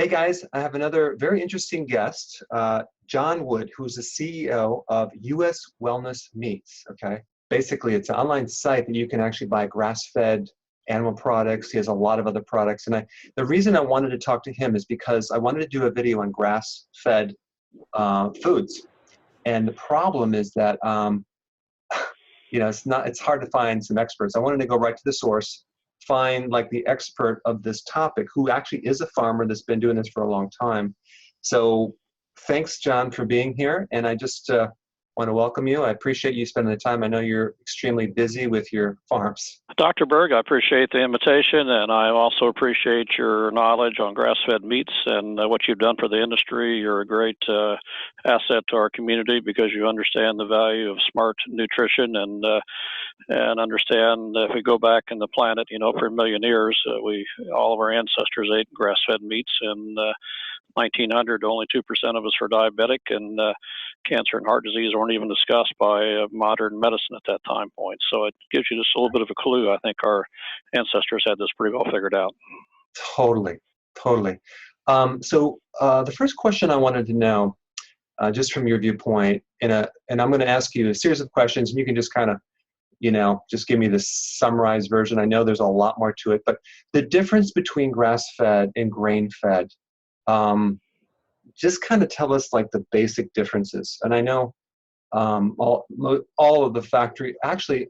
Hey guys, I have another very interesting guest, John Wood, who's the CEO of US Wellness Meats. Okay, basically, it's an online site that you can actually buy grass-fed animal products. He has a lot of other products, and the reason I wanted to talk to him is because I wanted to do a video on grass-fed foods, and the problem is that it's hard to find some experts. I wanted to go right to the source, find like the expert of this topic who actually is a farmer that's been doing this for a long time. So thanks, John, for being here. And I just want to welcome you. I appreciate you spending the time. I know you're extremely busy with your farms. Dr. Berg, I appreciate the invitation, and I also appreciate your knowledge on grass-fed meats and what you've done for the industry. You're a great asset to our community because you understand the value of smart nutrition and understand if we go back in the planet, for a million years, all of our ancestors ate grass-fed meats, and 1900, only 2% of us were diabetic, and cancer and heart disease weren't even discussed by modern medicine at that time point. So it gives you just a little bit of a clue. I think our ancestors had this pretty well figured out. Totally. So the first question I wanted to know, just from your viewpoint, and I'm going to ask you a series of questions, and you can just kind of, just give me the summarized version. I know there's a lot more to it, but the difference between grass-fed and grain-fed, just kind of tell us like the basic differences. And I know all of the factory, actually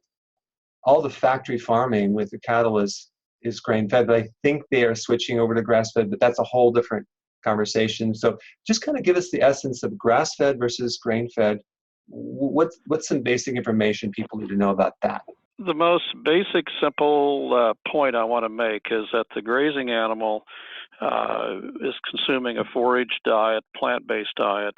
all the factory farming with the cattle is grain-fed, but I think they are switching over to grass-fed, but that's a whole different conversation. So just kind of give us the essence of grass-fed versus grain-fed. What's some basic information people need to know about that? The most basic, simple point I want to make is that the grazing animal is consuming a forage diet, plant-based diet,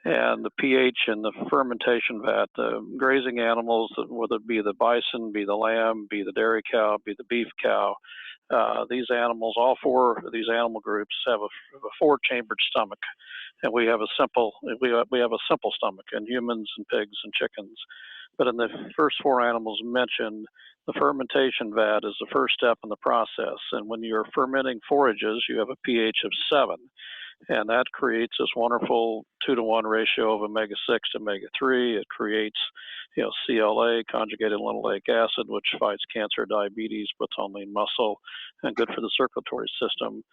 and the pH and the fermentation vat, the grazing animals, whether it be the bison, be the lamb, be the dairy cow, be the beef cow, these animals, all four of these animal groups have a four-chambered stomach, and we have a simple stomach in humans and pigs and chickens. But in the first four animals mentioned, the fermentation vat is the first step in the process. And when you're fermenting forages, you have a pH of 7. And that creates this wonderful 2-to-1 ratio of omega-6 to omega-3. It creates, CLA, conjugated linoleic acid, which fights cancer, diabetes, puts on lean muscle, and good for the circulatory system.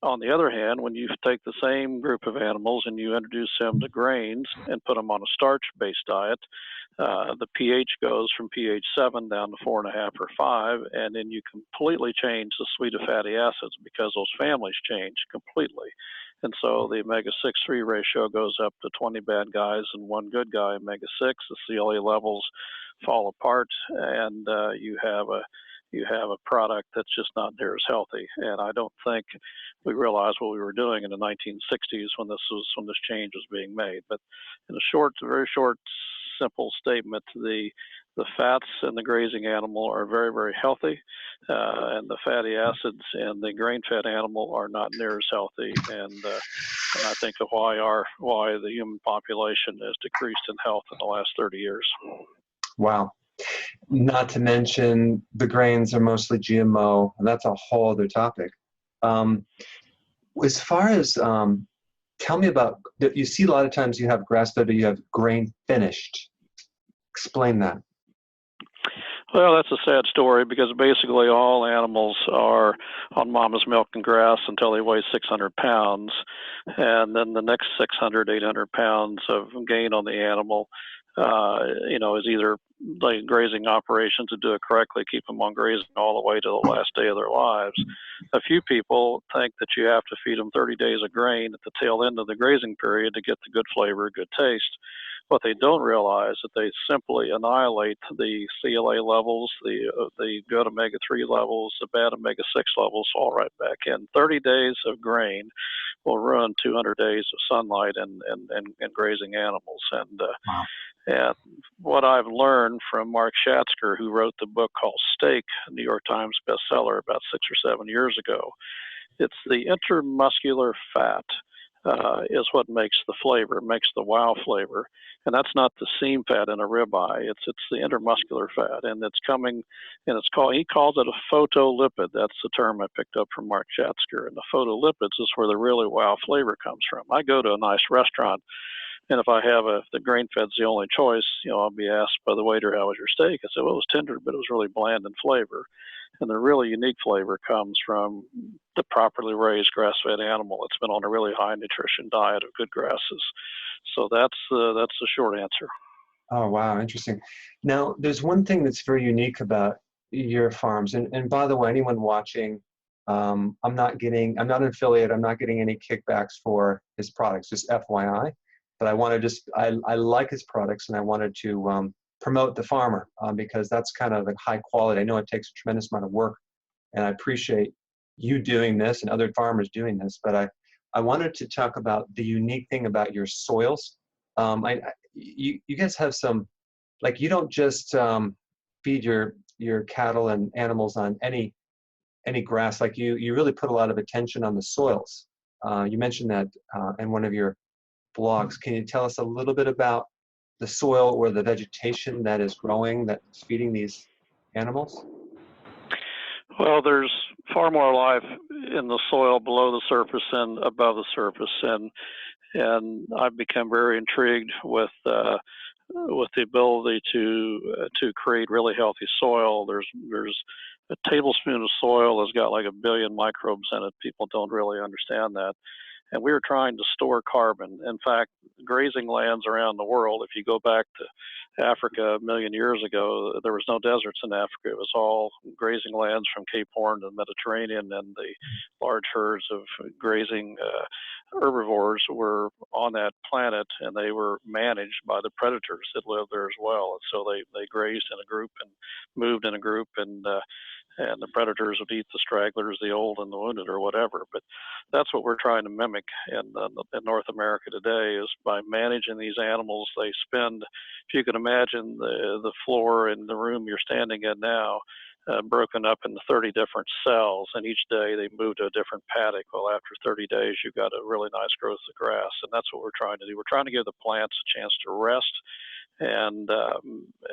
On the other hand, when you take the same group of animals and you introduce them to grains and put them on a starch-based diet, the pH goes from pH 7 down to 4.5 or 5, and then you completely change the suite of fatty acids because those families change completely. And so the omega-6-3 ratio goes up to 20 bad guys and 1 good guy, omega-6. The CLA levels fall apart, and you have a product that's just not near as healthy. And I don't think we realized what we were doing in the 1960s when this change was being made. But in a very short, simple statement, the fats in the grazing animal are very, very healthy, and the fatty acids in the grain-fed animal are not near as healthy. And I think of why the human population has decreased in health in the last 30 years. Wow. Not to mention the grains are mostly GMO, and that's a whole other topic. As far as, tell me about, you see a lot of times you have grass-fed or you have grain finished. Explain that. Well, that's a sad story because basically all animals are on mama's milk and grass until they weigh 600 pounds. And then the next 600, 800 pounds of gain on the animal, is either like grazing operations to do it correctly, keep them on grazing all the way to the last day of their lives. A few people think that you have to feed them 30 days of grain at the tail end of the grazing period to get the good flavor, good taste. What they don't realize is that they simply annihilate the CLA levels, the good omega-3 levels, the bad omega-6 levels fall right back in. 30 days of grain will ruin 200 days of sunlight and grazing animals. Wow. And what I've learned from Mark Schatzker, who wrote the book called Steak, a New York Times bestseller about 6 or 7 years ago, it's the intermuscular fat is what makes the flavor, makes the wow flavor. And that's not the seam fat in a ribeye. It's the intermuscular fat, and it's coming, and it's called. He calls it a photolipid. That's the term I picked up from Mark Schatzker. And the photolipids is where the really wow flavor comes from. I go to a nice restaurant, and if I have the grain fed's the only choice, I'll be asked by the waiter, "How was your steak?" I said, "Well, it was tender, but it was really bland in flavor." And the really unique flavor comes from the properly raised grass-fed animal that's been on a really high nutrition diet of good grasses. So that's the short answer. Oh, wow, interesting. Now, there's one thing that's very unique about your farms, and by the way, anyone watching, I'm not an affiliate, I'm not getting any kickbacks for his products, just FYI. But I like his products, and I wanted to promote the farmer because that's kind of like high quality. I know it takes a tremendous amount of work, and I appreciate you doing this and other farmers doing this. But I wanted to talk about the unique thing about your soils. You guys have some, like, you don't just feed your cattle and animals on any grass. Like, you really put a lot of attention on the soils. You mentioned that in one of your blogs. Can you tell us a little bit about the soil or the vegetation that is growing, that's feeding these animals? Well, there's far more life in the soil below the surface and above the surface, and I've become very intrigued with the ability to create really healthy soil. There's a tablespoon of soil has got like 1 billion microbes in it. People don't really understand that. And we were trying to store carbon. In fact, grazing lands around the world, if you go back to Africa 1 million years ago, there was no deserts in Africa. It was all grazing lands from Cape Horn to the Mediterranean, and the large herds of grazing herbivores were on that planet, and they were managed by the predators that lived there as well. And so they grazed in a group and moved in a group, and the predators would eat the stragglers, the old and the wounded, or whatever. But that's what we're trying to mimic in North America today, is by managing these animals. They spend, if you can imagine, the floor in the room you're standing in now, broken up into 30 different cells, and each day they move to a different paddock. Well, after 30 days, you've got a really nice growth of grass, and that's what we're trying to do. We're trying to give the plants a chance to rest. And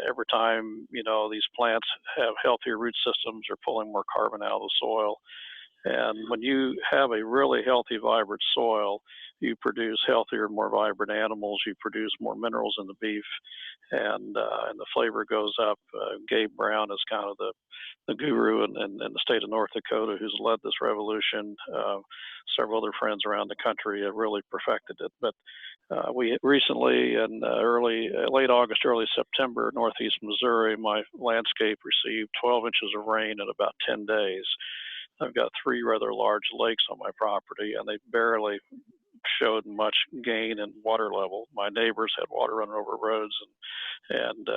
every time, these plants have healthier root systems, they're pulling more carbon out of the soil. And when you have a really healthy, vibrant soil, you produce healthier, more vibrant animals. You produce more minerals in the beef, and the flavor goes up. Gabe Brown is kind of the guru in the state of North Dakota, who's led this revolution. Several other friends around the country have really perfected it. But we recently, in late August, early September, northeast Missouri, my landscape received 12 inches of rain in about 10 days. I've got 3 rather large lakes on my property, and they barely showed much gain in water level. My neighbors had water running over roads, and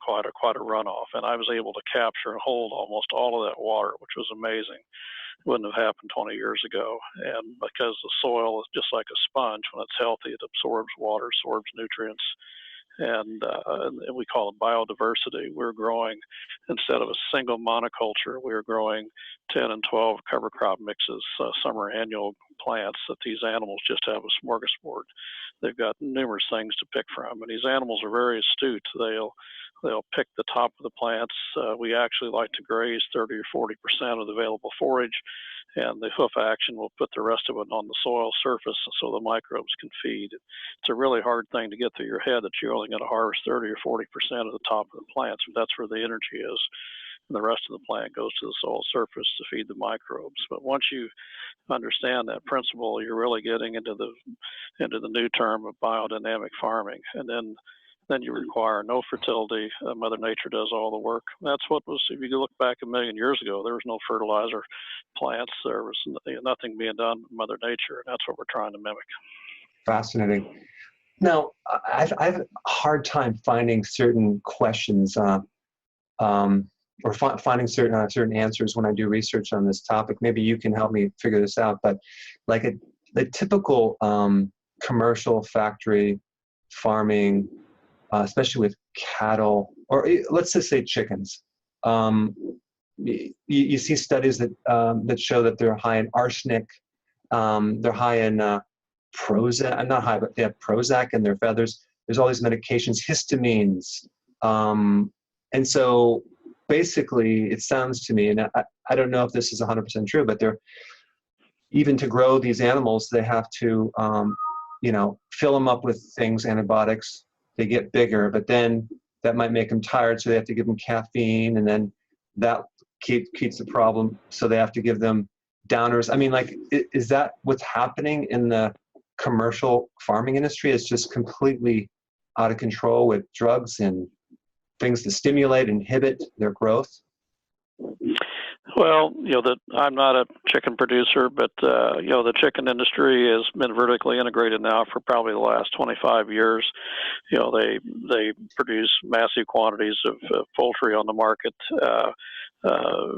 quite a runoff. And I was able to capture and hold almost all of that water, which was amazing. It wouldn't have happened 20 years ago. And because the soil is just like a sponge, when it's healthy, it absorbs water, absorbs nutrients, and we call it biodiversity. We're growing, instead of a single monoculture, we're growing 10 and 12 cover crop mixes, summer annual plants that these animals just have a smorgasbord. They've got numerous things to pick from, and these animals are very astute. They'll pick the top of the plants. We actually like to graze 30 or 40% of the available forage, and the hoof action will put the rest of it on the soil surface so the microbes can feed. It's a really hard thing to get through your head that you're only going to harvest 30 or 40% of the top of the plants, but that's where the energy is. And the rest of the plant goes to the soil surface to feed the microbes. But once you understand that principle, you're really getting into the new term of biodynamic farming. And then you require no fertility. Mother Nature does all the work. That's what was, if you look back 1 million years ago, there was no fertilizer plants. There was nothing being done with Mother Nature. And that's what we're trying to mimic. Fascinating. Now, I've a hard time finding certain questions or finding certain answers when I do research on this topic. Maybe you can help me figure this out. But like the typical commercial factory farming, especially with cattle, or let's just say chickens, you see studies that show that they're high in arsenic, they're high in Prozac, not high, but they have Prozac in their feathers. There's all these medications, histamines. And so basically it sounds to me, and I don't know if this is 100% true, but they're, even to grow these animals, they have to, fill them up with things, antibiotics. They get bigger, but then that might make them tired, so they have to give them caffeine, and then that keeps the problem. So they have to give them downers. I mean, like, is that what's happening in the commercial farming industry? It's just completely out of control with drugs and things to stimulate, inhibit their growth. Well, I'm not a chicken producer, but the chicken industry has been vertically integrated now for probably the last 25 years. They produce massive quantities of poultry on the market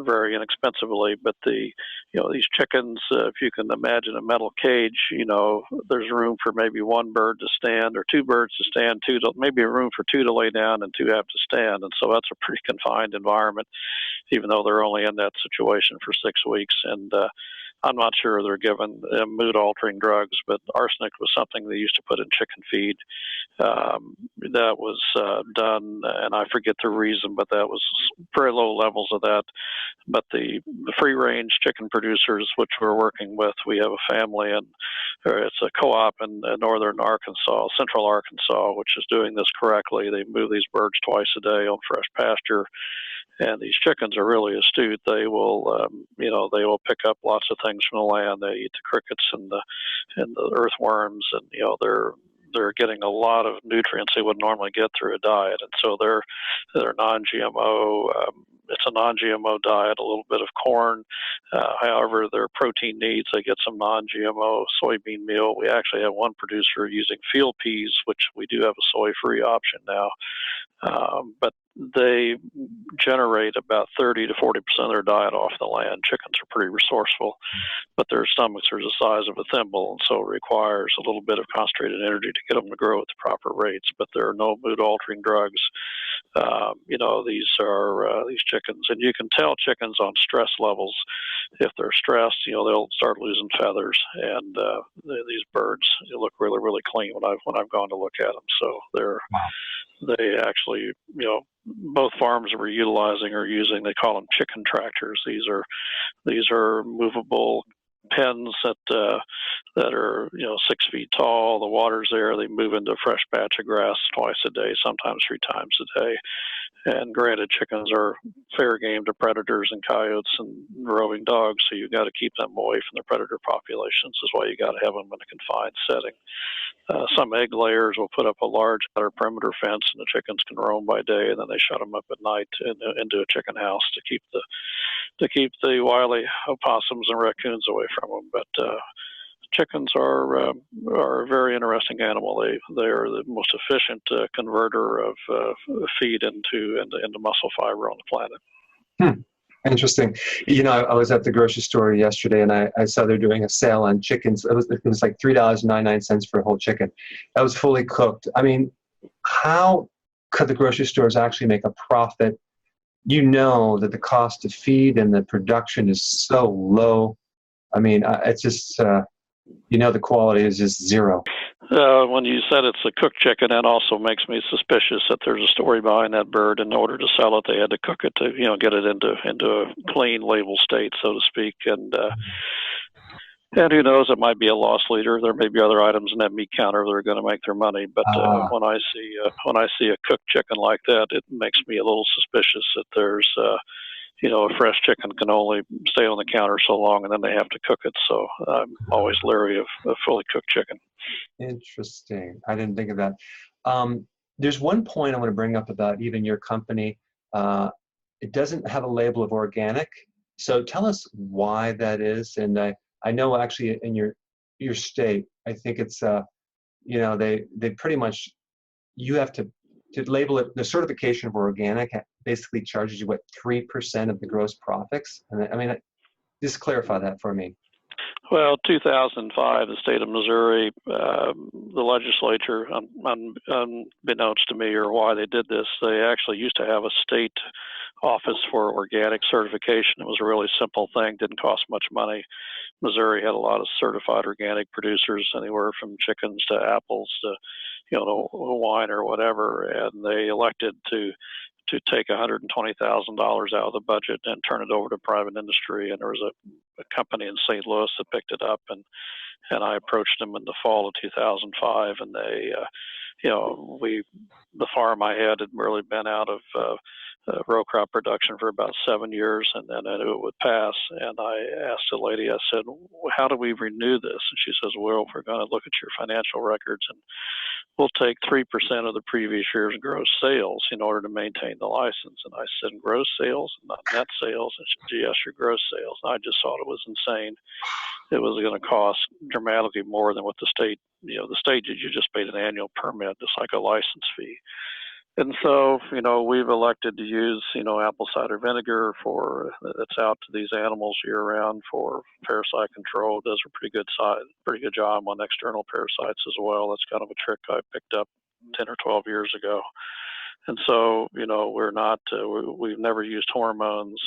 very inexpensively. But these chickens, if you can imagine a metal cage, there's room for maybe one bird to stand, or two birds to stand, maybe a room for two to lay down, and two have to stand. And so that's a pretty confined environment, even though they're only in that situation for 6 weeks. And I'm not sure they're given mood-altering drugs, but arsenic was something they used to put in chicken feed. That was done, and I forget the reason, but that was very low levels of that. But the free-range chicken producers, which we're working with, we have a family, and it's a co-op in northern Arkansas, central Arkansas, which is doing this correctly. They move these birds twice a day on fresh pasture. And these chickens are really astute. They will, they will pick up lots of things from the land. They eat the crickets and the earthworms, and they're getting a lot of nutrients they would normally get through a diet. And so they're non-GMO. It's a non-GMO diet, a little bit of corn. However, their protein needs, they get some non-GMO soybean meal. We actually have one producer using field peas, which we do have a soy-free option now. But they generate about 30 to 40% of their diet off the land. Chickens are pretty resourceful, but their stomachs are the size of a thimble, and so it requires a little bit of concentrated energy to get them to grow at the proper rates. But there are no mood-altering drugs. These chickens, and you can tell chickens on stress levels. If they're stressed, they'll start losing feathers, and these birds look really, really clean when I've gone to look at them. So they actually, both farms we're utilizing are using, they call them chicken tractors. These are movable pens that are 6 feet tall. The water's there. They move into a fresh patch of grass twice a day, sometimes 3 times a day. And granted, chickens are fair game to predators and coyotes and roving dogs, so you've got to keep them away from the predator populations. That's why you got to have them in a confined setting. Some egg layers will put up a large outer perimeter fence, and the chickens can roam by day, and then they shut them up at night into a chicken house to keep the wily opossums and raccoons away from them. But chickens are a very interesting animal. They are the most efficient converter of feed into muscle fiber on the planet. Interesting. I was at the grocery store yesterday, and I saw they're doing a sale on chickens. It was like $3.99 for a whole chicken. That was fully cooked. I mean, how could the grocery stores actually make a profit? That the cost to feed and the production is so low. I mean, it's just, the quality is just zero. When you said it's a cooked chicken, that also makes me suspicious that there's a story behind that bird. In order to sell it, they had to cook it to, get it into a clean label state, so to speak. And who knows, it might be a loss leader. There may be other items in that meat counter that are going to make their money. But when I see a cooked chicken like that, it makes me a little suspicious that there's a fresh chicken can only stay on the counter so long, and then they have to cook it. So I'm always leery of fully cooked chicken. Interesting. I didn't think of that. There's one point I want to bring up about even your company. It doesn't have a label of organic. So tell us why that is. And I know actually in your state, I think it's, they pretty much, you have to label it. The certification of organic basically charges you 3% of the gross profits. And I mean, just clarify that for me. Well, 2005, the state of Missouri, the legislature, unbeknownst to me or why they did this, they actually used to have a state office for organic certification. It was a really simple thing, didn't cost much money. Missouri had a lot of certified organic producers, anywhere from chickens to apples to, to wine or whatever, and they elected to take $120,000 out of the budget and turn it over to private industry. And there was a company in St. Louis that picked it up, and I approached them in the fall of 2005, and they, the farm I had really been out of row crop production for about 7 years, and then I knew it would pass. And I asked the lady, I said, how do we renew this? And she says, well, we're going to look at your financial records, and we'll take 3% of the previous year's gross sales in order to maintain the license. And I said, gross sales, not net sales? And she said, yes, your gross sales. And I just thought it was insane. It was going to cost dramatically more than what the state, the state, you just paid an annual permit, just like a license fee. And so, we've elected to use, apple cider vinegar that's out to these animals year round for parasite control. It does a pretty good job on external parasites as well. That's kind of a trick I picked up 10 or 12 years ago. And so, we've never used hormones.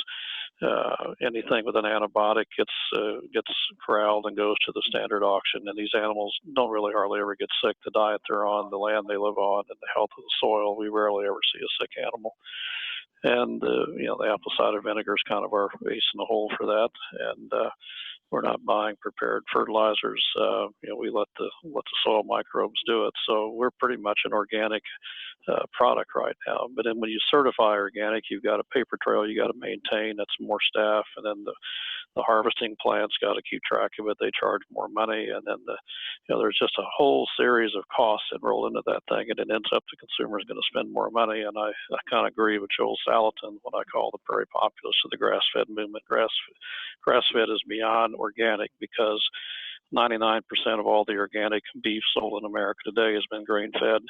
Anything with an antibiotic gets corralled and goes to the standard auction, and these animals don't really hardly ever get sick. The diet they're on, the land they live on, and the health of the soil, we rarely ever see a sick animal. And the apple cider vinegar is kind of our ace in the hole for that. And we're not buying prepared fertilizers. We let the soil microbes do it. So we're pretty much an organic product right now. But then when you certify organic, you've got a paper trail you got to maintain. That's more staff, and then the harvesting plant's got to keep track of it. They charge more money, and then there's just a whole series of costs that roll into that thing, and it ends up the consumer's going to spend more money. And I kind of agree with Joel Salatin when I call the prairie populace of the grass-fed movement. Grass-fed is beyond organic, because 99% of all the organic beef sold in America today has been grain-fed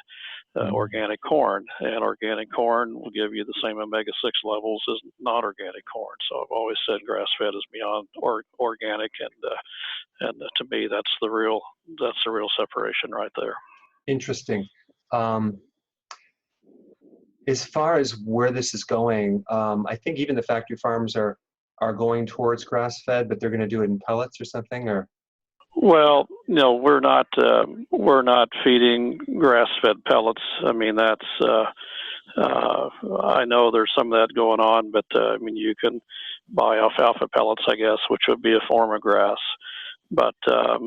organic corn, and organic corn will give you the same omega-6 levels as non-organic corn. So I've always said grass-fed is beyond organic, and to me that's the real separation right there. Interesting. As far as where this is going, I think even the factory farms are going towards grass-fed, but they're going to do it in pellets or something, or. Well, we're not feeding grass-fed pellets. I mean, that's I know there's some of that going on, but you can buy alfalfa pellets, I guess, which would be a form of grass. But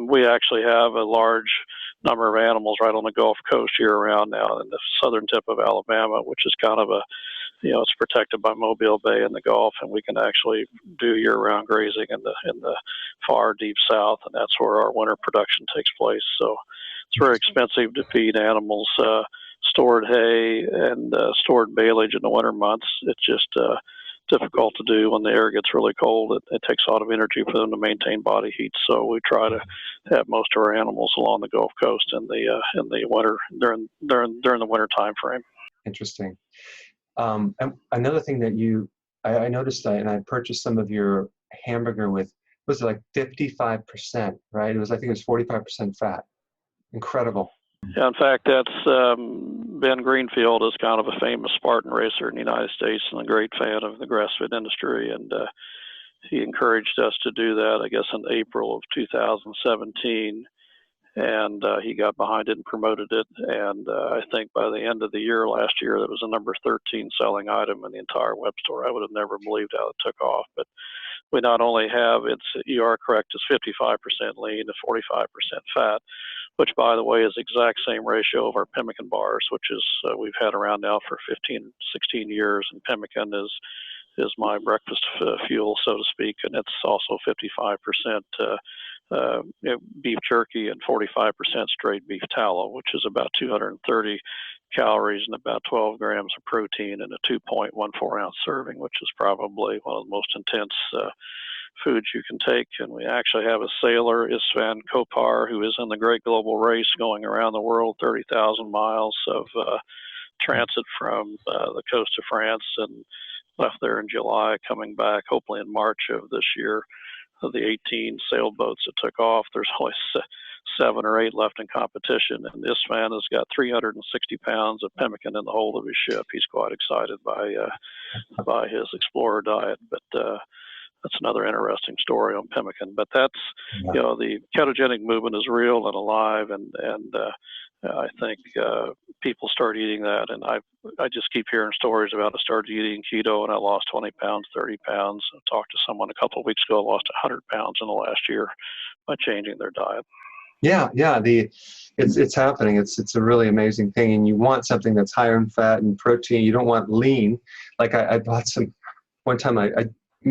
we actually have a large number of animals right on the Gulf Coast year-round now, in the southern tip of Alabama, which is kind of it's protected by Mobile Bay in the Gulf, and we can actually do year-round grazing in the far deep south, and that's where our winter production takes place. So it's very expensive to feed animals stored hay and stored baleage in the winter months. It's just difficult to do when the air gets really cold. It takes a lot of energy for them to maintain body heat. So we try to have most of our animals along the Gulf Coast in the winter during the winter time frame. Interesting. And another thing that I noticed that, and I purchased some of your hamburger with, was it like 55%, right? I think it was 45% fat. Incredible. Yeah, in fact, that's Ben Greenfield is kind of a famous Spartan racer in the United States and a great fan of the grass-fed industry, and he encouraged us to do that, I guess, in April of 2017. And he got behind it and promoted it. And I think by the end of the year last year, it was a number 13 selling item in the entire web store. I would have never believed how it took off. But we not only have you are correct, it's 55% lean to 45% fat, which, by the way, is the exact same ratio of our pemmican bars, which is we've had around now for 15, 16 years. And pemmican is my breakfast fuel, so to speak. And it's also 55% beef jerky and 45% straight beef tallow, which is about 230 calories and about 12 grams of protein in a 2.14 ounce serving, which is probably one of the most intense foods you can take. And we actually have a sailor, Istvan Kopar, who is in the Great Global Race, going around the world, 30,000 miles of transit from the coast of France, and left there in July, coming back hopefully in March of this year. Of the 18 sailboats that took off, there's only 7 or 8 left in competition, and this man has got 360 pounds of pemmican in the hold of his ship. He's quite excited by his explorer diet, but that's another interesting story on pemmican. But that's, the ketogenic movement is real and alive, and I think people start eating that, and I just keep hearing stories about I started eating keto and I lost 20 pounds, 30 pounds. I talked to someone a couple of weeks ago, lost 100 pounds in the last year by changing their diet. Yeah, it's happening. It's a really amazing thing, and you want something that's higher in fat and protein. You don't want lean. Like I bought some one time. I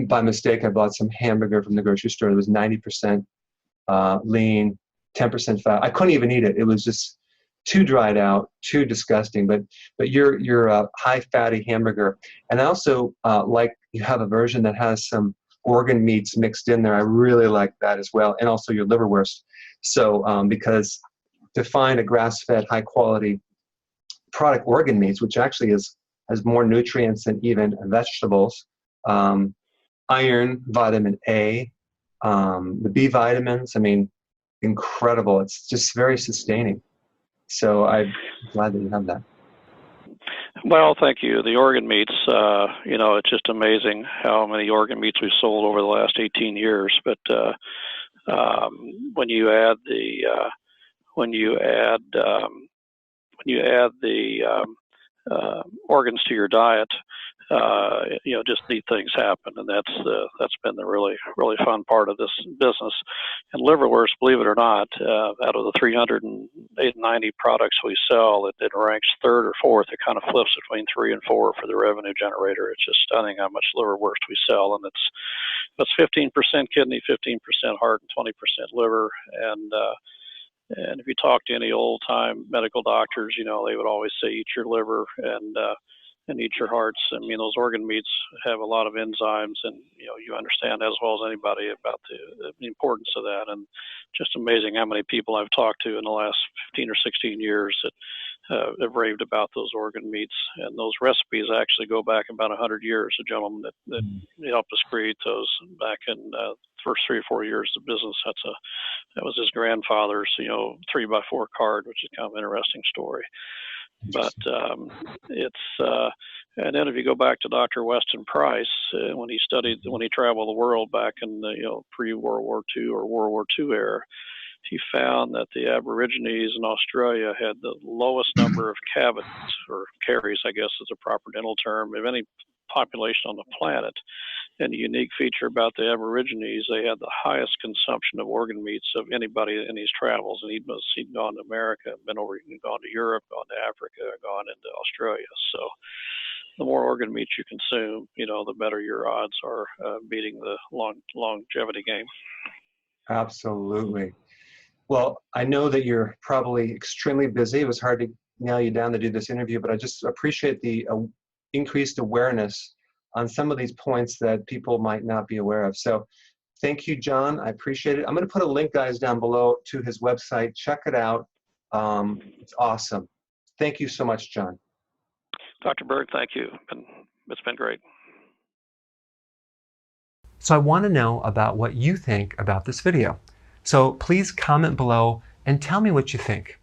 by mistake I bought some hamburger from the grocery store. It was 90% lean, 10% fat. I couldn't even eat it. It was just too dried out, too disgusting. But you're a high fatty hamburger, and I also like you have a version that has some organ meats mixed in there. I really like that as well, and also your liverwurst. So because to find a grass-fed, high-quality product, organ meats, which actually has more nutrients than even vegetables, iron, vitamin A, the B vitamins, I mean, incredible. It's just very sustaining. So I'm glad that you have that. Well, thank you. The organ meats, it's just amazing how many organ meats we've sold over the last 18 years. But when you add the organs to your diet, just neat things happen, and that's been the really fun part of this business. And liverwurst, believe it or not, out of the 390 products we sell, it ranks third or fourth. It kind of flips between 3 and 4 for the revenue generator. It's just stunning how much liverwurst we sell, and it's 15% kidney, 15% heart, and 20% liver. And if you talk to any old-time medical doctors, they would always say eat your liver and eat your hearts. I mean, those organ meats have a lot of enzymes, and you understand as well as anybody about the importance of that. And just amazing how many people I've talked to in the last 15 or 16 years that have raved about those organ meats. And those recipes actually go back about 100 years. A gentleman that helped us create those back in the first 3 or 4 years of business. That was his grandfather's 3x4 card, which is kind of an interesting story. But and then if you go back to Dr. Weston Price, when he traveled the world back in the pre-World War II or World War II era, he found that the Aborigines in Australia had the lowest number of cavities, or caries, I guess is a proper dental term, of any population on the planet. And the unique feature about the Aborigines, they had the highest consumption of organ meats of anybody in his travels. And he'd gone to America, gone to Europe, gone to Africa, gone into Australia. So the more organ meats you consume, the better your odds are beating the longevity game. Absolutely. Well, I know that you're probably extremely busy. It was hard to nail you down to do this interview, but I just appreciate the increased awareness on some of these points that people might not be aware of. So thank you, John. I appreciate it. I'm going to put a link, guys, down below to his website. Check it out. It's awesome. Thank you so much, John. Dr. Berg, thank you. It's been great. So I want to know about what you think about this video. So please comment below and tell me what you think.